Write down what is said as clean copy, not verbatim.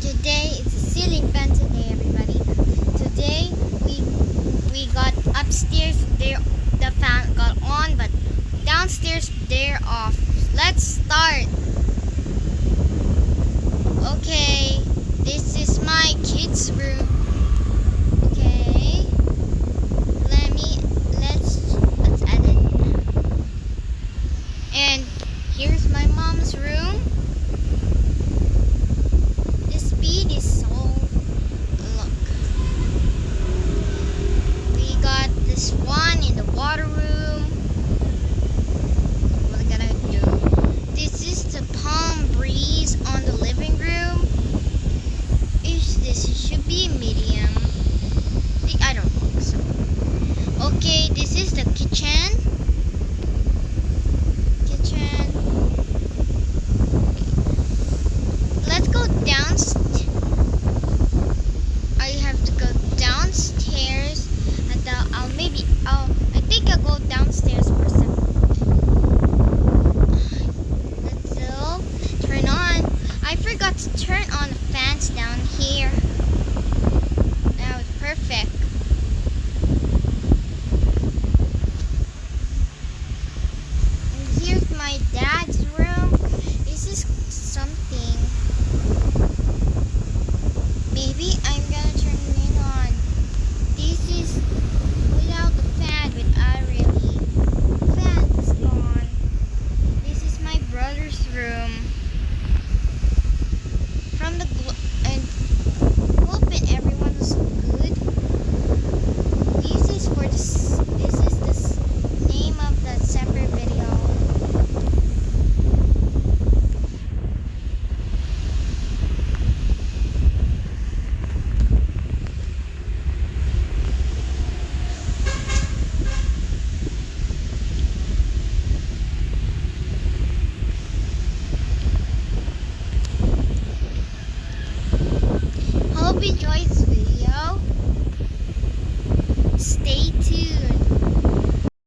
Today it's a ceiling fan today, everybody. Today we got upstairs there the fan got on, but downstairs they're off. Let's start. Okay, this is my kids' room. Okay, let's edit. And here's my mom's room. The speed is so look. We got this one in the water room. What am I gonna do? This is the palm breeze on the living room. This should be medium. I don't think so. Okay, this is the kitchen. Let's go downstairs. I have to go downstairs, and I think I'll go downstairs for some. Let's turn on. I forgot to turn on the fans down here. That was perfect. And here's my dad's room. This is something. Maybe I'm gonna turn it on. This is without the fan, but fan is gone. This is my brother's room. From the and hoping everyone's good. This is the name of the separate video. Hope you enjoyed this video. Stay tuned.